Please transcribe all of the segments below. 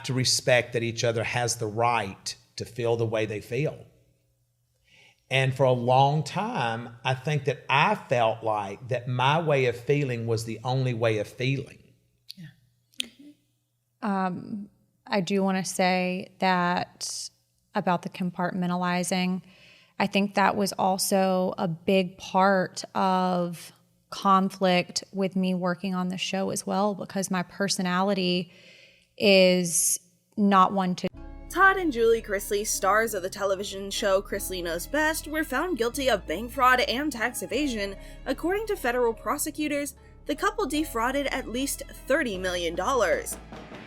have to respect that each other has the right to feel the way they feel. And for a long time, I think that I felt like that my way of feeling was the only way of feeling. I do want to say that about the compartmentalizing, I think that was also a big part of conflict with me working on the show as well, because my personality is not one to... Todd and Julie Chrisley, stars of the television show Chrisley Knows Best, were found guilty of bank fraud and tax evasion. According to federal prosecutors, the couple defrauded at least $30 million.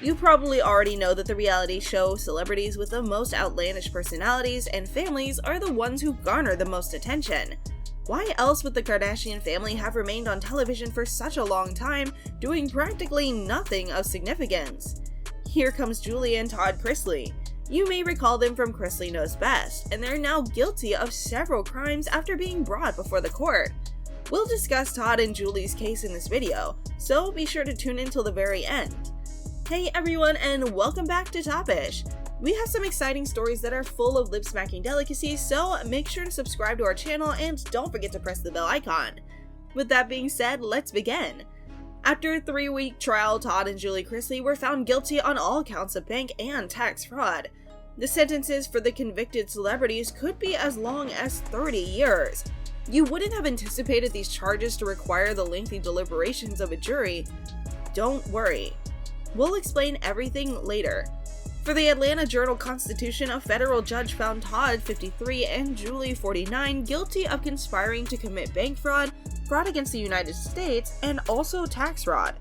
You probably already know that the reality show celebrities with the most outlandish personalities and families are the ones who garner the most attention. Why else would the Kardashian family have remained on television for such a long time, doing practically nothing of significance? Here comes Julie and Todd Chrisley. You may recall them from Chrisley Knows Best, and they're now guilty of several crimes after being brought before the court. We'll discuss Todd and Julie's case in this video, so be sure to tune in till the very end. Hey everyone, and welcome back to Topish. We have some exciting stories that are full of lip-smacking delicacies, so make sure to subscribe to our channel and don't forget to press the bell icon. With that being said, let's begin. After a 3-week trial, Todd and Julie Chrisley were found guilty on all counts of bank and tax fraud. The sentences for the convicted celebrities could be as long as 30 years. You wouldn't have anticipated these charges to require the lengthy deliberations of a jury. Don't worry. We'll explain everything later. For the Atlanta Journal-Constitution, a federal judge found Todd, 53, and Julie, 49, guilty of conspiring to commit bank fraud, fraud against the United States, and also tax fraud.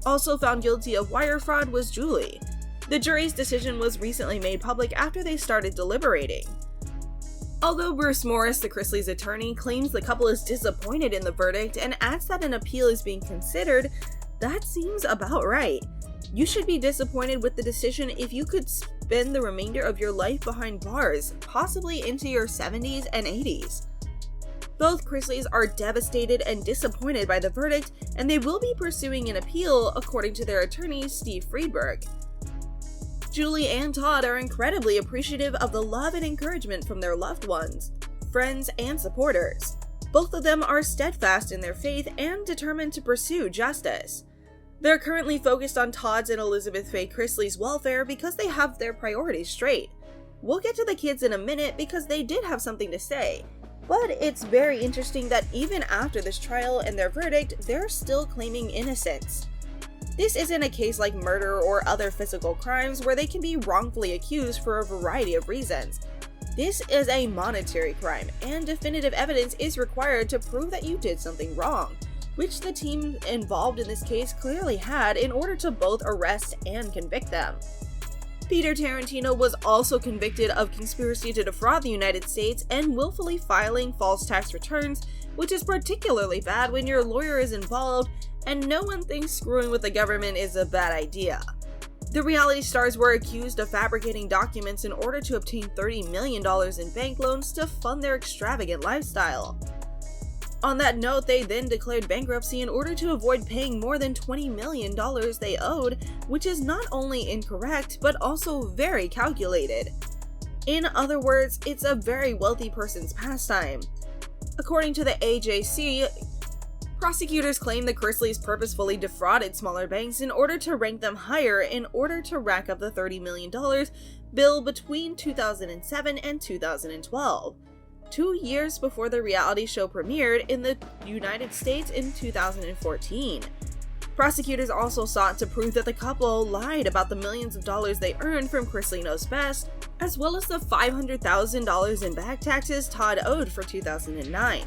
Also found guilty of wire fraud was Julie. The jury's decision was recently made public after they started deliberating. Although Bruce Morris, the Chrisley's attorney, claims the couple is disappointed in the verdict and adds that an appeal is being considered, that seems about right. You should be disappointed with the decision if you could spend the remainder of your life behind bars, possibly into your 70s and 80s. Both Chrisleys are devastated and disappointed by the verdict, and they will be pursuing an appeal, according to their attorney, Steve Friedberg. Julie and Todd are incredibly appreciative of the love and encouragement from their loved ones, friends, and supporters. Both of them are steadfast in their faith and determined to pursue justice. They're currently focused on Todd's and Elizabeth Faye Chrisley's welfare because they have their priorities straight. We'll get to the kids in a minute because they did have something to say. But it's very interesting that even after this trial and their verdict, they're still claiming innocence. This isn't a case like murder or other physical crimes where they can be wrongfully accused for a variety of reasons. This is a monetary crime, and definitive evidence is required to prove that you did something wrong, which the team involved in this case clearly had in order to both arrest and convict them. Peter Tarantino was also convicted of conspiracy to defraud the United States and willfully filing false tax returns, which is particularly bad when your lawyer is involved and no one thinks screwing with the government is a bad idea. The reality stars were accused of fabricating documents in order to obtain $30 million in bank loans to fund their extravagant lifestyle. On that note, they then declared bankruptcy in order to avoid paying more than $20 million they owed, which is not only incorrect, but also very calculated. In other words, it's a very wealthy person's pastime. According to the AJC, prosecutors claim the Chrisleys purposefully defrauded smaller banks in order to rank them higher in order to rack up the $30 million bill between 2007 and 2012. 2 years before the reality show premiered in the United States in 2014. Prosecutors also sought to prove that the couple lied about the millions of dollars they earned from Chrisley Knows Best, as well as the $500,000 in back taxes Todd owed for 2009.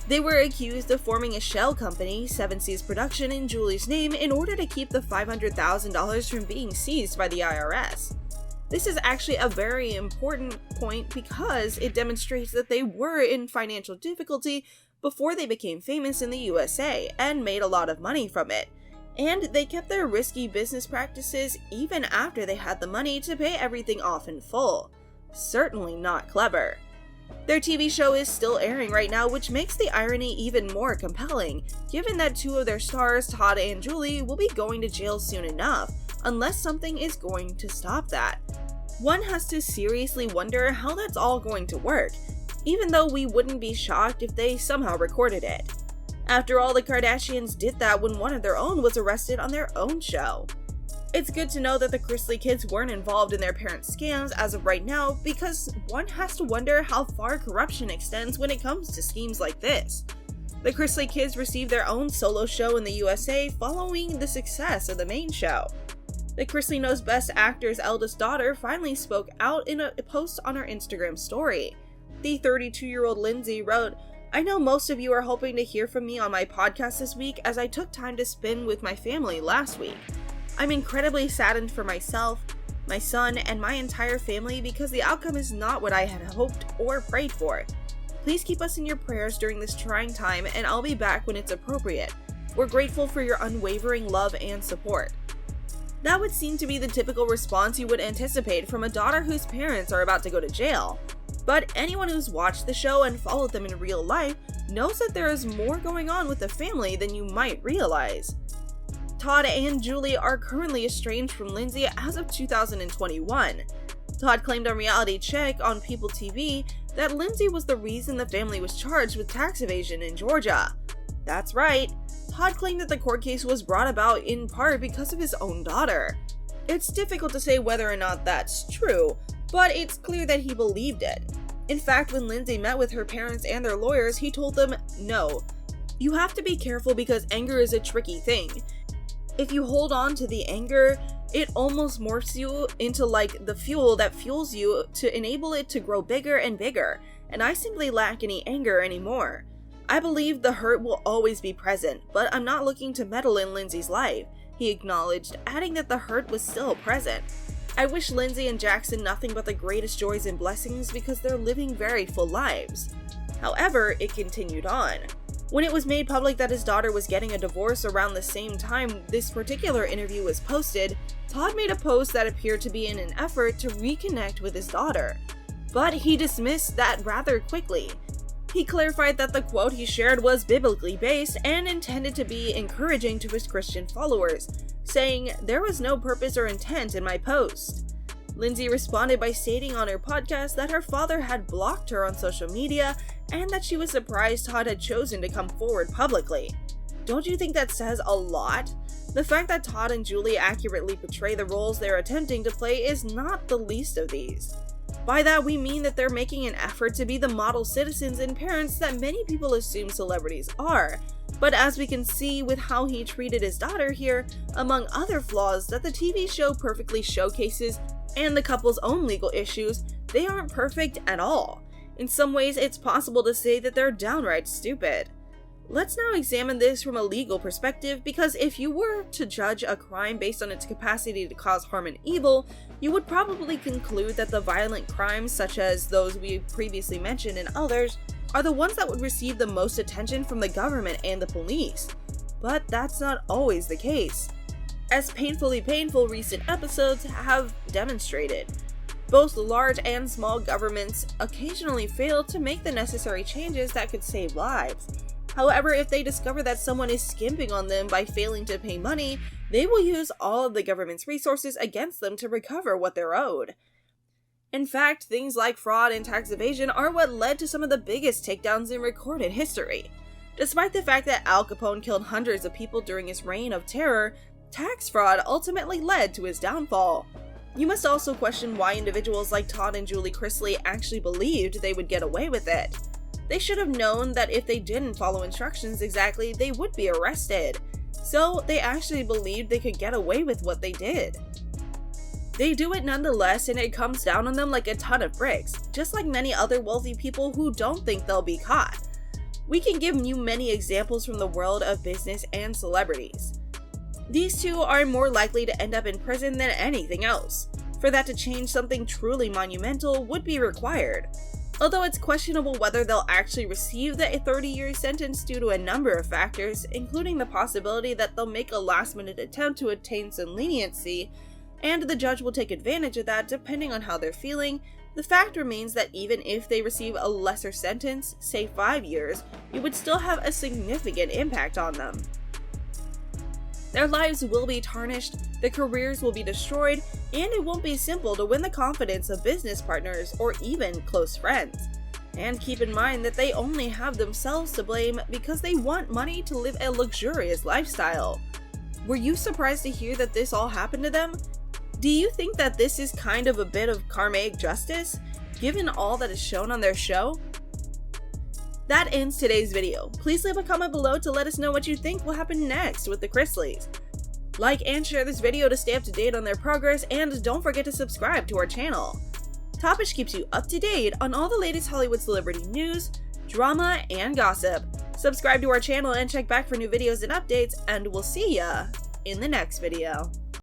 They were accused of forming a shell company, 7 Seas Production, in Julie's name in order to keep the $500,000 from being seized by the IRS. This is actually a very important point because it demonstrates that they were in financial difficulty before they became famous in the USA and made a lot of money from it. And they kept their risky business practices even after they had the money to pay everything off in full. Certainly not clever. Their TV show is still airing right now, which makes the irony even more compelling, given that 2 of their stars, Todd and Julie, will be going to jail soon enough, unless something is going to stop that. One has to seriously wonder how that's all going to work, even though we wouldn't be shocked if they somehow recorded it. After all, the Kardashians did that when one of their own was arrested on their own show. It's good to know that the Chrisley kids weren't involved in their parents' scams as of right now, because one has to wonder how far corruption extends when it comes to schemes like this. The Chrisley kids received their own solo show in the USA following the success of the main show. The Chrisley Knows Best actor's eldest daughter finally spoke out in a post on her Instagram story. The 32-year-old Lindsay wrote, "I know most of you are hoping to hear from me on my podcast this week, as I took time to spend with my family last week. I'm incredibly saddened for myself, my son, and my entire family because the outcome is not what I had hoped or prayed for. Please keep us in your prayers during this trying time, and I'll be back when it's appropriate. We're grateful for your unwavering love and support." That would seem to be the typical response you would anticipate from a daughter whose parents are about to go to jail. But anyone who's watched the show and followed them in real life knows that there is more going on with the family than you might realize. Todd and Julie are currently estranged from Lindsay as of 2021. Todd claimed on Reality Check on People TV that Lindsay was the reason the family was charged with tax evasion in Georgia. That's right, Todd claimed that the court case was brought about in part because of his own daughter. It's difficult to say whether or not that's true, but it's clear that he believed it. In fact, when Lindsay met with her parents and their lawyers, he told them, "No, you have to be careful because anger is a tricky thing. If you hold on to the anger, it almost morphs you into like the fuel that fuels you to enable it to grow bigger and bigger, and I simply lack any anger anymore. I believe the hurt will always be present, but I'm not looking to meddle in Lindsay's life," he acknowledged, adding that the hurt was still present. "I wish Lindsay and Jackson nothing but the greatest joys and blessings because they're living very full lives." However, it continued on. When it was made public that his daughter was getting a divorce around the same time this particular interview was posted, Todd made a post that appeared to be in an effort to reconnect with his daughter. But he dismissed that rather quickly. He clarified that the quote he shared was biblically based and intended to be encouraging to his Christian followers, saying, "There was no purpose or intent in my post." Lindsay responded by stating on her podcast that her father had blocked her on social media and that she was surprised Todd had chosen to come forward publicly. Don't you think that says a lot? The fact that Todd and Julie accurately portray the roles they're attempting to play is not the least of these. By that we mean that they're making an effort to be the model citizens and parents that many people assume celebrities are. But as we can see with how he treated his daughter here, among other flaws that the TV show perfectly showcases and the couple's own legal issues, they aren't perfect at all. In some ways, it's possible to say that they're downright stupid. Let's now examine this from a legal perspective, because if you were to judge a crime based on its capacity to cause harm and evil, you would probably conclude that the violent crimes, such as those we previously mentioned and others, are the ones that would receive the most attention from the government and the police. But that's not always the case, as painfully painful recent episodes have demonstrated. Both large and small governments occasionally fail to make the necessary changes that could save lives. However, if they discover that someone is skimping on them by failing to pay money, they will use all of the government's resources against them to recover what they're owed. In fact, things like fraud and tax evasion are what led to some of the biggest takedowns in recorded history. Despite the fact that Al Capone killed hundreds of people during his reign of terror, tax fraud ultimately led to his downfall. You must also question why individuals like Todd and Julie Chrisley actually believed they would get away with it. They should have known that if they didn't follow instructions exactly, they would be arrested. So they actually believed they could get away with what they did. They do it nonetheless, and it comes down on them like a ton of bricks, just like many other wealthy people who don't think they'll be caught. We can give you many examples from the world of business and celebrities. These two are more likely to end up in prison than anything else. For that to change, something truly monumental would be required. Although it's questionable whether they'll actually receive the 30-year sentence due to a number of factors, including the possibility that they'll make a last-minute attempt to attain some leniency, and the judge will take advantage of that depending on how they're feeling. The fact remains that even if they receive a lesser sentence, say 5 years, it would still have a significant impact on them. Their lives will be tarnished, their careers will be destroyed, and it won't be simple to win the confidence of business partners or even close friends. And keep in mind that they only have themselves to blame because they want money to live a luxurious lifestyle. Were you surprised to hear that this all happened to them? Do you think that this is kind of a bit of karmic justice, given all that is shown on their show? That ends today's video. Please leave a comment below to let us know what you think will happen next with the Chrisleys. Like and share this video to stay up to date on their progress, and don't forget to subscribe to our channel. Topish keeps you up to date on all the latest Hollywood celebrity news, drama, and gossip. Subscribe to our channel and check back for new videos and updates, and we'll see ya in the next video.